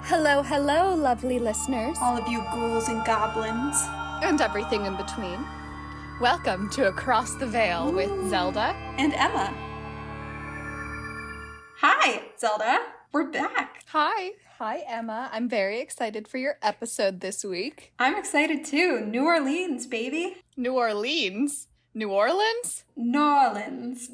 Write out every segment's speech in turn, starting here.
Hello, hello, lovely listeners. All of you ghouls and goblins. And everything in between. Welcome to Across the Veil with Zelda. And Emma. Hi, Zelda. We're back. Hi. Hi, Emma. I'm very excited for your episode this week. I'm excited too. New Orleans, baby. New Orleans? New Orleans? Nolans.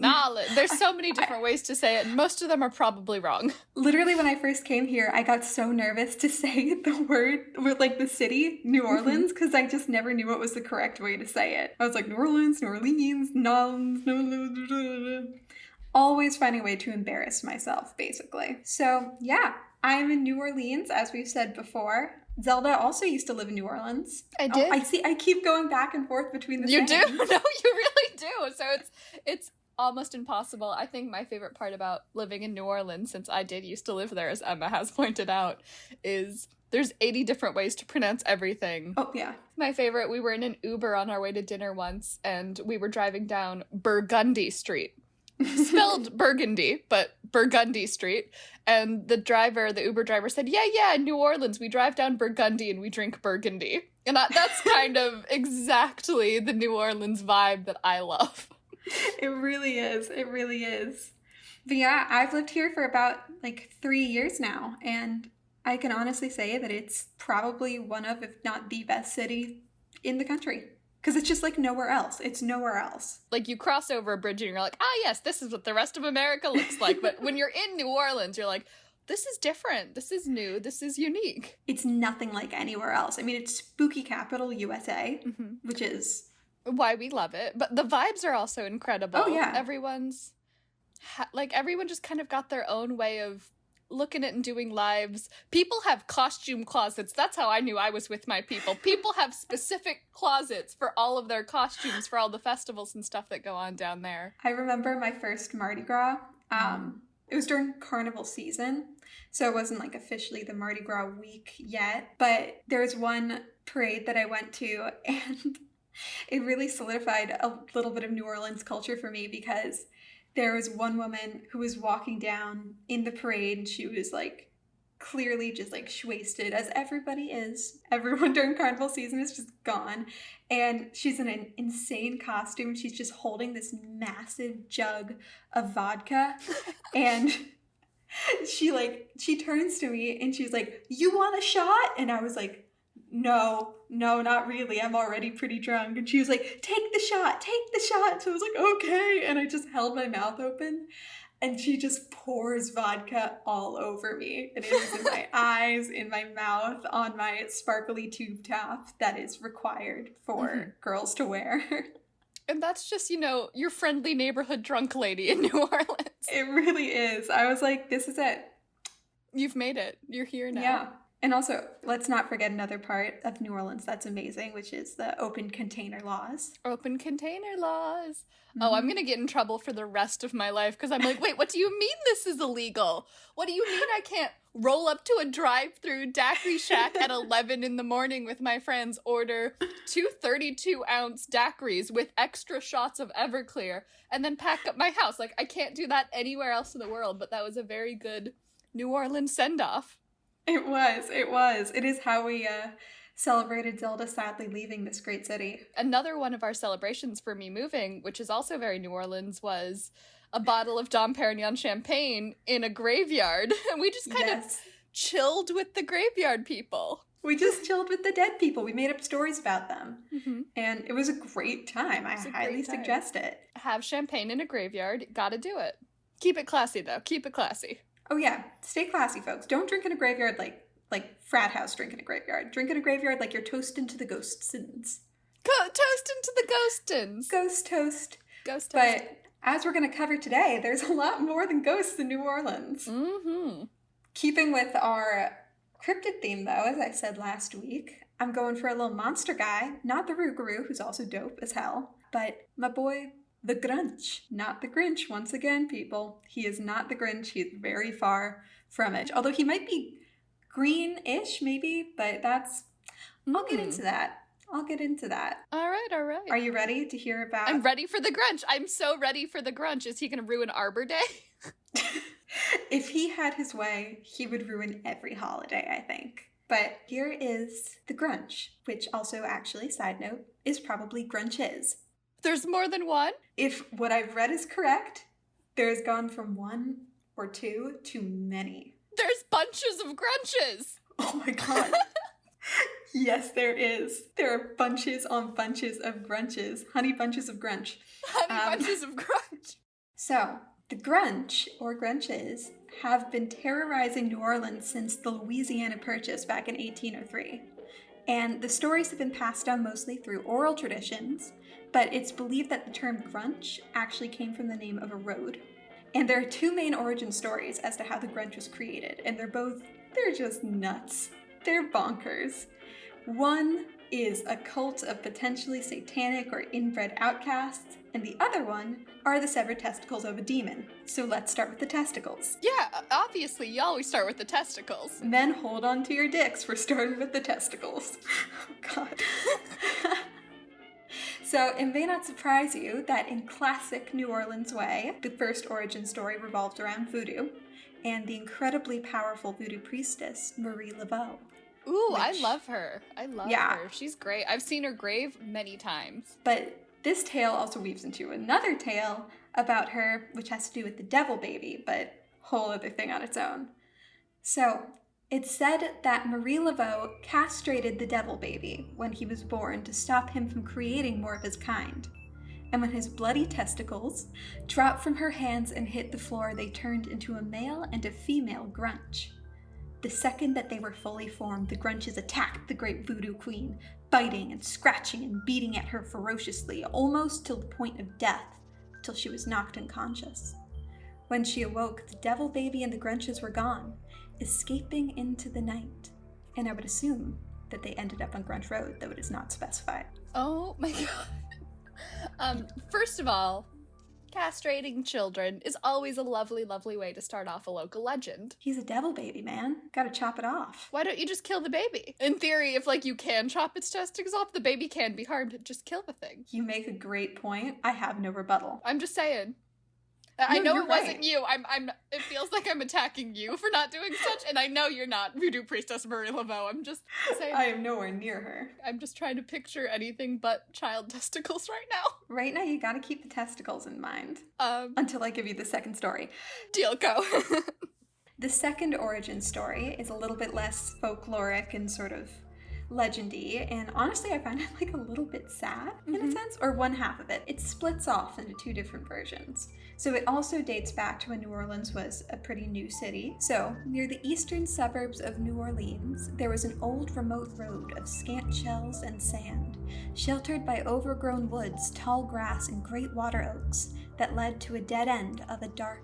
There's so many different ways to say it, and most of them are probably wrong. Literally, when I first came here, I got so nervous to say the word, like the city, New Orleans, because I just never knew what was the correct way to say it. I was like, New Orleans, Nolans. Always finding a way to embarrass myself, basically. So, yeah, I'm in New Orleans, as we've said before. Zelda also used to live in New Orleans. I did. Oh, I see. I keep going back and forth between the You sayings. do? No, you really do. So it's almost impossible. I think my favorite part about living in New Orleans, since I did used to live there, as Emma has pointed out, is there's 80 different ways to pronounce everything. Oh, yeah. My favorite, we were in an Uber on our way to dinner once, and we were driving down Burgundy Street. Spelled Burgundy, but Burgundy Street. And the Uber driver said, yeah, in New Orleans, we drive down Burgundy and we drink Burgundy. And that's kind of exactly the New Orleans vibe that I love. It really is. It really is. But yeah, I've lived here for about 3 years now. And I can honestly say that it's probably one of, if not the best city in the country. Because it's just nowhere else. It's nowhere else. You cross over a bridge and you're like, yes, this is what the rest of America looks like. But when you're in New Orleans, you're like, this is different. This is new. This is unique. It's nothing like anywhere else. I mean, it's spooky capital USA, which is why we love it. But the vibes are also incredible. Oh, yeah. Everyone just kind of got their own way of looking at and doing lives. People have costume closets. That's how I knew I was with my people. People have specific closets for all of their costumes for all the festivals and stuff that go on down there. I remember my first Mardi Gras. It was during carnival season, so it wasn't officially the Mardi Gras week yet, but there was one parade that I went to, and it really solidified a little bit of New Orleans culture for me, because there was one woman who was walking down in the parade, and she was clearly just wasted, as everybody is. Everyone during carnival season is just gone. And she's in an insane costume. She's just holding this massive jug of vodka. And she turns to me and she's like, "You want a shot?" And I was like, no, not really. I'm already pretty drunk. And she was like, take the shot. So I was like, okay. And I just held my mouth open, and she just pours vodka all over me. And it is in my eyes, in my mouth, on my sparkly tube top that is required for girls to wear. And that's just, your friendly neighborhood drunk lady in New Orleans. It really is. I was like, this is it. You've made it. You're here now. Yeah. And also, let's not forget another part of New Orleans that's amazing, which is the open container laws. Open container laws. Oh, I'm going to get in trouble for the rest of my life, because I'm like, wait, what do you mean this is illegal? What do you mean I can't roll up to a drive-through daiquiri shack at 11 in the morning with my friends, order 2 32-ounce daiquiris with extra shots of Everclear, and then pack up my house? I can't do that anywhere else in the world, but that was a very good New Orleans send-off. It was. It is how we celebrated Zelda sadly leaving this great city. Another one of our celebrations for me moving, which is also very New Orleans, was a bottle of Dom Perignon champagne in a graveyard. And we just kind of chilled with the graveyard people. We just chilled with the dead people. We made up stories about them. And it was a great time. I highly suggest it. Have champagne in a graveyard. Gotta do it. Keep it classy, though. Keep it classy. Oh, yeah. Stay classy, folks. Don't drink in a graveyard like frat house drink in a graveyard. Drink in a graveyard like you're toasting to the ghostins. Toasting to the ghostins. Ghost toast. Ghost toast. But as we're going to cover today, there's a lot more than ghosts in New Orleans. Keeping with our cryptid theme, though, as I said last week, I'm going for a little monster guy. Not the Rougarou, who's also dope as hell, but my boy, the Grunch. Not the Grinch, once again, people. He is not the Grinch. He is very far from it. Although he might be green-ish, maybe, but I'll get into that. All right. Are you ready to hear about... I'm ready for the Grunch. I'm so ready for the Grunch. Is he going to ruin Arbor Day? If he had his way, he would ruin every holiday, I think. But here is the Grunch, which also actually, side note, is probably Grunch's. There's more than one? If what I've read is correct, there has gone from one or two to many. There's bunches of Grunches! Oh my god. Yes, there is. There are bunches on bunches of Grunches. Honey bunches of Grunch. Honey bunches of Grunch. So, the Grunch, or Grunches, have been terrorizing New Orleans since the Louisiana Purchase back in 1803. And the stories have been passed down mostly through oral traditions, but it's believed that the term Grunch actually came from the name of a road. And there are two main origin stories as to how the Grunch was created, and they're just nuts. They're bonkers. One is a cult of potentially satanic or inbred outcasts, and the other one are the severed testicles of a demon. So let's start with the testicles. Yeah, obviously, you always start with the testicles. And then hold on to your dicks, we're starting with the testicles. Oh god. So it may not surprise you that in classic New Orleans way, the first origin story revolved around voodoo and the incredibly powerful voodoo priestess, Marie Laveau. Ooh, I love her. I love Yeah. her. She's great. I've seen her grave many times. But this tale also weaves into another tale about her, which has to do with the devil baby, but whole other thing on its own. So, it's said that Marie Laveau castrated the devil baby when he was born to stop him from creating more of his kind. And when his bloody testicles dropped from her hands and hit the floor, they turned into a male and a female Grunch. The second that they were fully formed, the Grunches attacked the great voodoo queen, biting and scratching and beating at her ferociously, almost till the point of death, till she was knocked unconscious. When she awoke, the devil baby and the Grunches were gone, escaping into the night. And I would assume that they ended up on Grunch Road, though it is not specified. Oh my god. First of all, castrating children is always a lovely, lovely way to start off a local legend. He's a devil baby, man. Gotta chop it off. Why don't you just kill the baby? In theory, if you can chop its testicles off, the baby can be harmed. Just kill the thing. You make a great point. I have no rebuttal. I'm just saying. I know you're it wasn't right. you. It feels like I'm attacking you for not doing such, and I know you're not voodoo priestess Marie Laveau. I'm just saying. I am nowhere near her. I'm just trying to picture anything but child testicles right now. Right now, you gotta keep the testicles in mind. Until I give you the second story. Deal, go. The second origin story is a little bit less folkloric and sort of legendy, and honestly I find it a little bit sad in a sense, or one half of it. It splits off into two different versions. So it also dates back to when New Orleans was a pretty new city. So near the eastern suburbs of New Orleans, there was an old remote road of scant shells and sand, sheltered by overgrown woods, tall grass, and great water oaks that led to a dead end of a dark,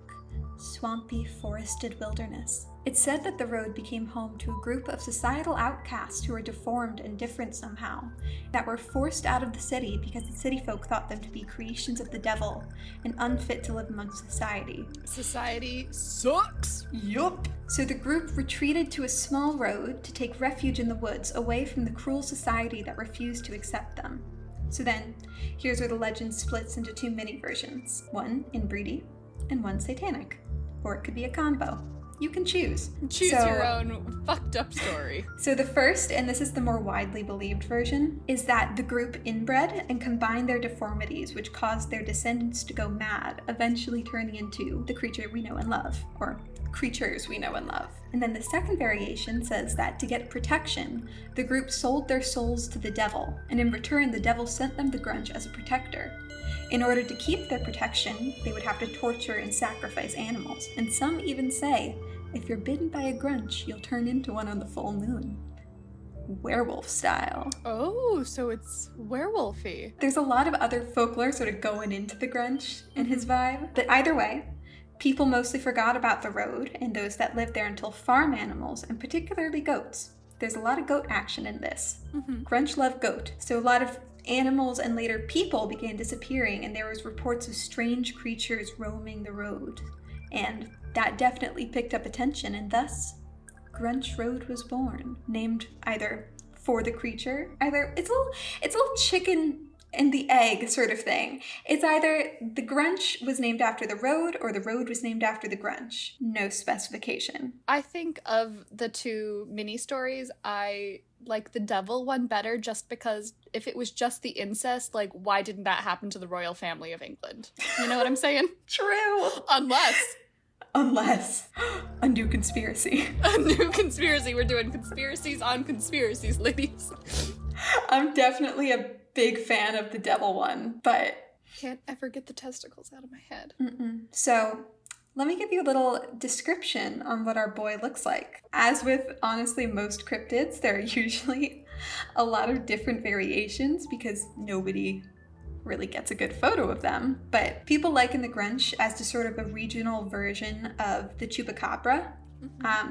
swampy, forested wilderness. It's said that the road became home to a group of societal outcasts who were deformed and different somehow, that were forced out of the city because the city folk thought them to be creations of the devil and unfit to live amongst society. Society sucks. Yup. So the group retreated to a small road to take refuge in the woods, away from the cruel society that refused to accept them. So then, here's where the legend splits into two mini versions, one inbreedy and one satanic. Or it could be a combo. You can choose. Choose your own fucked up story. So the first, and this is the more widely believed version, is that the group inbred and combined their deformities, which caused their descendants to go mad, eventually turning into the creature we know and love, or creatures we know and love. And then the second variation says that to get protection, the group sold their souls to the devil, and in return the devil sent them the Grunch as a protector. In order to keep their protection, they would have to torture and sacrifice animals, and some even say, if you're bitten by a Grunch, you'll turn into one on the full moon. Werewolf style. Oh, so it's werewolfy. There's a lot of other folklore sort of going into the Grunch and his vibe, but either way, people mostly forgot about the road and those that lived there until farm animals, and particularly goats. There's a lot of goat action in this. Grunch loved goat, so a lot of animals and later people began disappearing, and there was reports of strange creatures roaming the road. And that definitely picked up attention, and thus Grunch Road was born, named either for the creature, either it's a little chicken and the egg sort of thing. It's either the Grunch was named after the road or the road was named after the Grunch. No specification. I think of the two mini stories, I like the devil one better just because if it was just the incest, like, why didn't that happen to the royal family of England? You know what I'm saying? True. Unless a new conspiracy. A new conspiracy. We're doing conspiracies on conspiracies, ladies. I'm definitely a big fan of the devil one, but can't ever get the testicles out of my head. So let me give you a little description on what our boy looks like. As with, honestly, most cryptids, there are usually a lot of different variations because nobody really gets a good photo of them. But people liken the Grunch as to sort of a regional version of the chupacabra,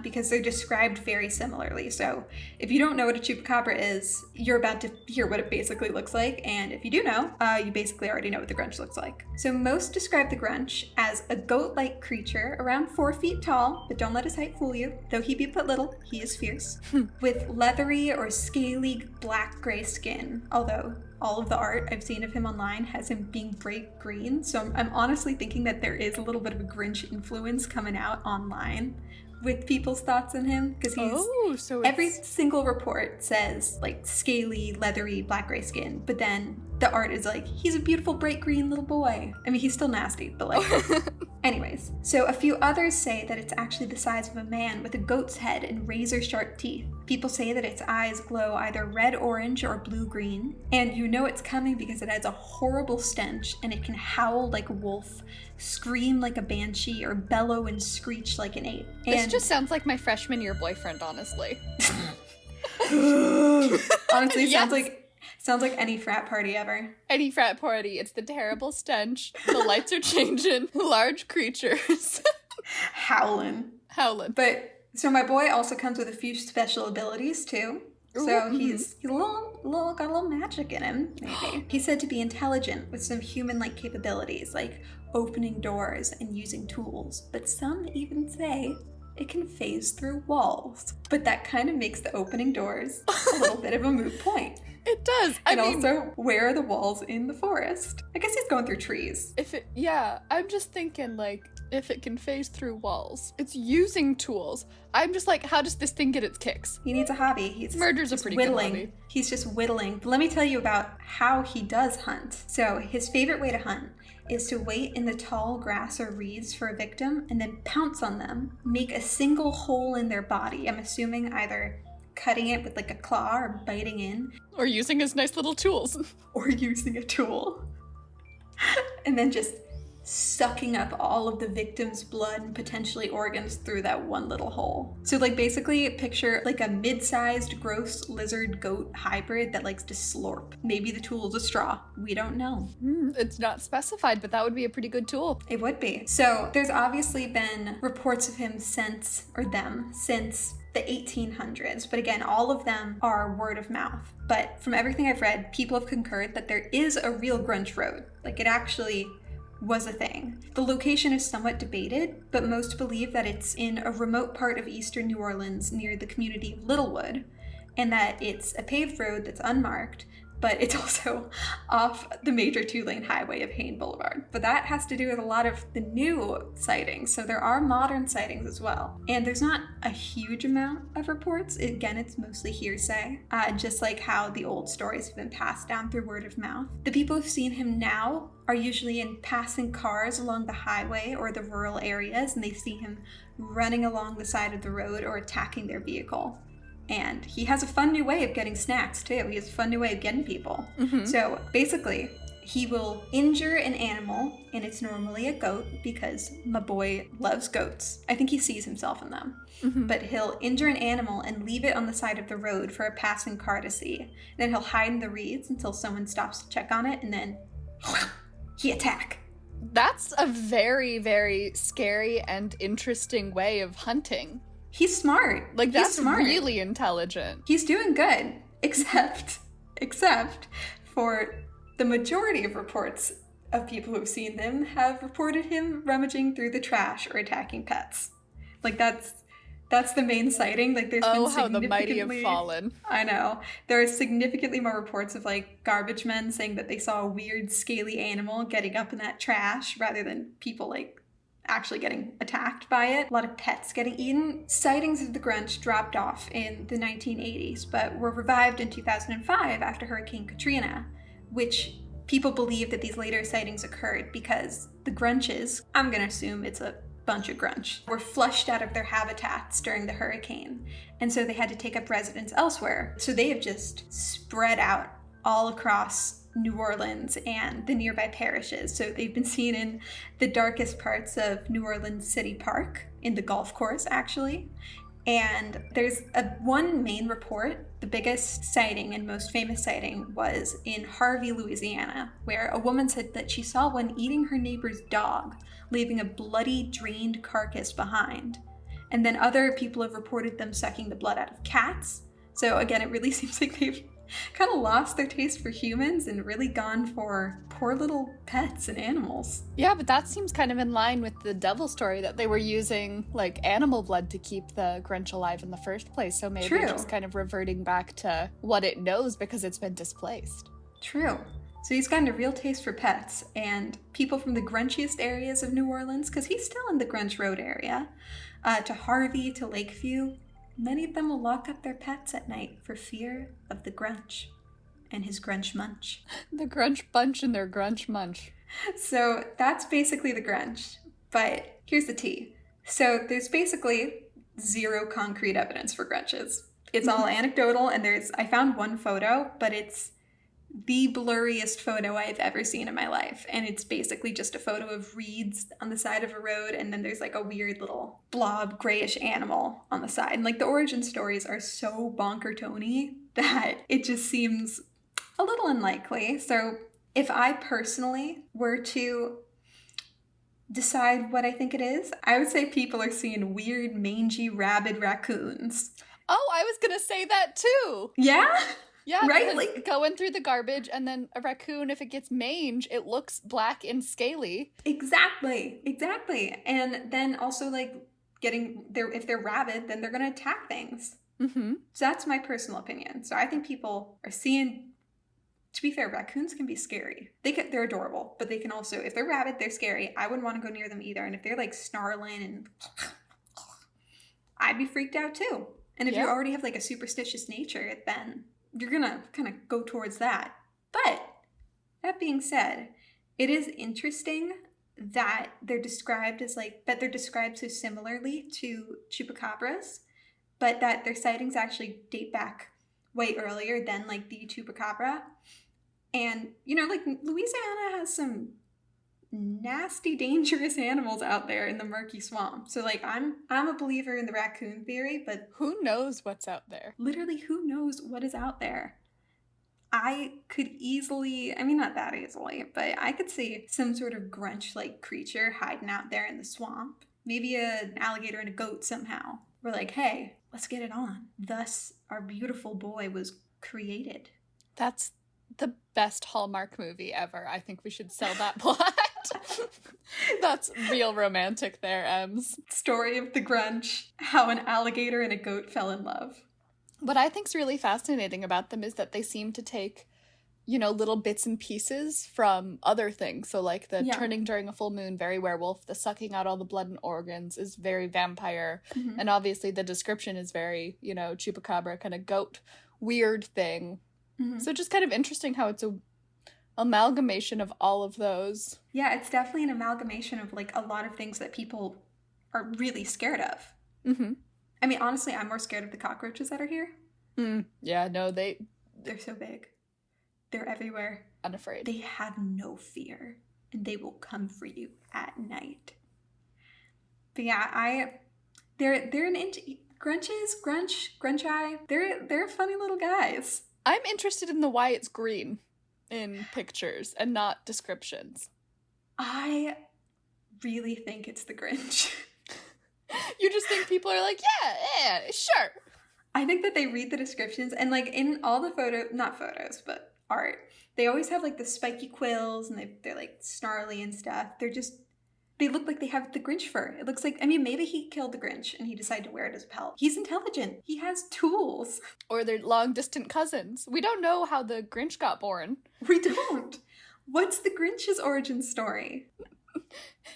because they're described very similarly. So if you don't know what a chupacabra is, you're about to hear what it basically looks like. And if you do know, you basically already know what the Grunch looks like. So most describe the Grunch as a goat-like creature around 4 feet tall, but don't let his height fool you. Though he be but little, he is fierce. With leathery or scaly black-gray skin, although all of the art I've seen of him online has him being bright green. So I'm honestly thinking that there is a little bit of a Grinch influence coming out online with people's thoughts on him, because every single report says like scaly, leathery, black-gray skin, but then the art is like, he's a beautiful bright green little boy. I mean, he's still nasty, but like... Anyways, so a few others say that it's actually the size of a man with a goat's head and razor-sharp teeth. People say that its eyes glow either red-orange or blue-green, and you know it's coming because it has a horrible stench, and it can howl like a wolf, scream like a banshee, or bellow and screech like an ape. This just sounds like my freshman year boyfriend, honestly. Honestly, sounds like any frat party ever. Any frat party. It's the terrible stench. The lights are changing. Large creatures. Howling. But, so my boy also comes with a few special abilities, too. So he's got a little magic in him, maybe. He's said to be intelligent with some human-like capabilities, like opening doors and using tools. But some even say it can phase through walls. But that kind of makes the opening doors a little bit of a moot point. It does. Also, where are the walls in the forest? I guess he's going through trees. I'm just thinking, like, if it can phase through walls, it's using tools. I'm just like, how does this thing get its kicks? He needs a hobby. Murder's a pretty good hobby. He's just whittling. But let me tell you about how he does hunt. So his favorite way to hunt is to wait in the tall grass or reeds for a victim and then pounce on them, make a single hole in their body. I'm assuming either cutting it with like a claw or biting in. Or using his nice little tools. Or using a tool. And then just sucking up all of the victim's blood and potentially organs through that one little hole. So like basically picture like a mid-sized gross lizard goat hybrid that likes to slurp. Maybe the tool is a straw. We don't know. It's not specified, but that would be a pretty good tool. It would be. So there's obviously been reports of him since the 1800s, but again, all of them are word of mouth. But from everything I've read, people have concurred that there is a real Grunch Road. Like, it actually was a thing. The location is somewhat debated, but most believe that it's in a remote part of eastern New Orleans near the community of Littlewood, and that it's a paved road that's unmarked, but it's also off the major 2-lane highway of Hayne Boulevard. But that has to do with a lot of the new sightings, so there are modern sightings as well. And there's not a huge amount of reports. Again, it's mostly hearsay, just like how the old stories have been passed down through word of mouth. The people who've seen him now are usually in passing cars along the highway or the rural areas, and they see him running along the side of the road or attacking their vehicle. And he has a fun new way of getting snacks, too. He has a fun new way of getting people. So basically, he will injure an animal, and it's normally a goat because my boy loves goats. I think he sees himself in them. But he'll injure an animal and leave it on the side of the road for a passing car to see. Then he'll hide in the reeds until someone stops to check on it, and then he attack. That's a very, very scary and interesting way of hunting. He's smart. Like, that's really intelligent. He's doing good, except for the majority of reports of people who've seen him have reported him rummaging through the trash or attacking pets. Like, that's That's the main sighting. Like, there's been Oh, how the mighty have significantly, fallen. I know, there are significantly more reports of like garbage men saying that they saw a weird scaly animal getting up in that trash rather than people like actually getting attacked by it. A lot of pets getting eaten. Sightings of the Grunch dropped off in the 1980s, but were revived in 2005 after Hurricane Katrina, which people believe that these later sightings occurred because the Grunches, I'm gonna assume it's a bunch of Grunch, were flushed out of their habitats during the hurricane, and so they had to take up residence elsewhere. So they have just spread out all across New Orleans and the nearby parishes. So they've been seen in the darkest parts of New Orleans City Park, in the golf course actually. And there's one main report. The biggest sighting and most famous sighting was in Harvey, Louisiana, where a woman said that she saw one eating her neighbor's dog, leaving a bloody, drained carcass behind. And then other people have reported them sucking the blood out of cats. So again, it really seems like they've kind of lost their taste for humans and really gone for poor little pets and animals. Yeah, but that seems kind of in line with the devil story that they were using like animal blood to keep the Grinch alive in the first place. So maybe True. just kind of reverting back to what it knows because it's been displaced. True. So he's gotten a real taste for pets, and people from the grunchiest areas of New Orleans, because he's still in the Grunch Road area, to Harvey, to Lakeview, many of them will lock up their pets at night for fear of the Grunch and his Grunch munch. The Grunch bunch and their Grunch munch. So that's basically the Grunch. But here's the tea. So there's basically zero concrete evidence for Grunches. It's all anecdotal, and I found one photo, but it's the blurriest photo I've ever seen in my life. And it's basically just a photo of reeds on the side of a road, and then there's like a weird little blob grayish animal on the side. And like the origin stories are so bonker-tony that it just seems a little unlikely. So if I personally were to decide what I think it is, I would say people are seeing weird, mangy, rabid raccoons. Oh, I was gonna say that too. Yeah? Yeah, Right? because Like, going through the garbage, and then a raccoon, if it gets mange, it looks black and scaly. exactly. And then also like if they're rabid, then they're gonna attack things. Mm-hmm. So that's my personal opinion. So I think people are seeing, to be fair, raccoons can be scary. They're adorable, but they can also, if they're rabid, they're scary. I wouldn't want to go near them either. And if they're like snarling and I'd be freaked out too. And if you already have like a superstitious nature, then you're gonna kind of go towards that. But that being said, it is interesting that they're described so similarly to chupacabras, but that their sightings actually date back way earlier than like the chupacabra. And like Louisiana has some nasty, dangerous animals out there in the murky swamp. So like I'm a believer in the raccoon theory, but Who knows what's out there? literally who knows what is out there. I could easily, not that easily, but I could see some sort of Grunch-like creature hiding out there in the swamp. Maybe an alligator and a goat somehow. We're like, hey, let's get it on. Thus, our beautiful boy was created. That's the best Hallmark movie ever. I think we should sell that plot. That's real romantic there, Ems. Story of the Grunch, how an alligator and a goat fell in love. What I think's really fascinating about them is that they seem to take, little bits and pieces from other things. So like the turning during a full moon, very werewolf, the sucking out all the blood and organs is very vampire. Mm-hmm. And obviously the description is very, chupacabra kind of goat weird thing. Mm-hmm. So just kind of interesting how it's a amalgamation of all of those. Yeah, it's definitely an amalgamation of like a lot of things that people are really scared of. Mm-hmm. Honestly, I'm more scared of the cockroaches that are here. Yeah, no, they're so big. They're everywhere. Unafraid. They have no fear, and they will come for you at night. But yeah, they're an Grunchi, they're funny little guys. I'm interested in the why it's green in pictures and not descriptions. I really think it's the Grinch. You just think people are like, yeah, sure. I think that they read the descriptions, and like in all the not photos, but art, they always have like the spiky quills, and they're like snarly and stuff. They They look like they have the Grinch fur. It looks like, I mean, maybe he killed the Grinch and he decided to wear it as a pelt. He's intelligent. He has tools. Or they're long-distant cousins. We don't know how the Grinch got born. We don't. What's the Grinch's origin story?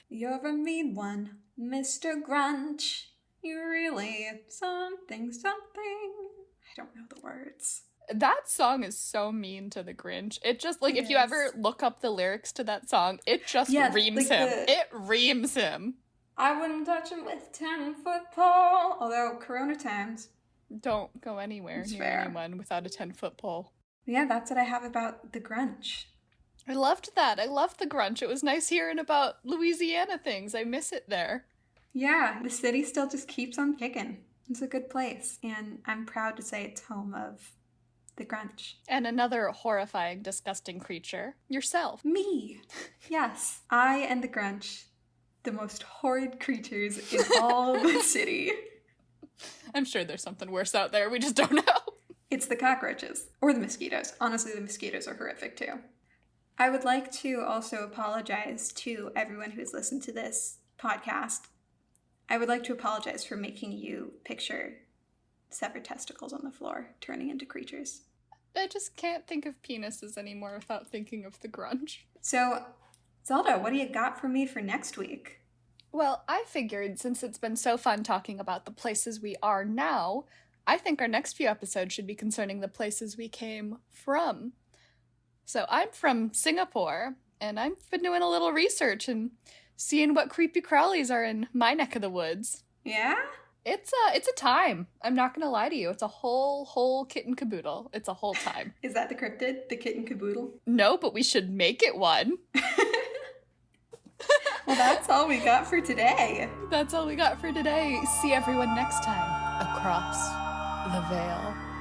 You're a mean one, Mr. Grunch. You're really something, something. I don't know the words. That song is so mean to the Grinch. It just, like, if you ever look up the lyrics to that song, it just reams him. It reams him. I wouldn't touch him with 10-foot pole. Although, Corona times. Don't go anywhere near anyone without a 10-foot pole. Yeah, that's what I have about the Grunch. I loved that. I loved the Grunch. It was nice hearing about Louisiana things. I miss it there. Yeah, the city still just keeps on kicking. It's a good place. And I'm proud to say it's home of the Grunch. And another horrifying, disgusting creature. Yourself. Me. Yes. I and the Grunch, the most horrid creatures in all the city. I'm sure there's something worse out there. We just don't know. It's the cockroaches. Or the mosquitoes. Honestly, the mosquitoes are horrific too. I would like to also apologize to everyone who's listened to this podcast. I would like to apologize for making you picture severed testicles on the floor turning into creatures. I just can't think of penises anymore without thinking of the Grunch. So, Zelda, what do you got for me for next week? Well, I figured since it's been so fun talking about the places we are now, I think our next few episodes should be concerning the places we came from. So I'm from Singapore, and I've been doing a little research and seeing what creepy crawlies are in my neck of the woods. Yeah? It's a time. I'm not gonna lie to you. It's a whole kit and caboodle. It's a whole time. Is that the cryptid? The kit and caboodle? No, but we should make it one. Well, that's all we got for today. That's all we got for today. See everyone next time across the veil.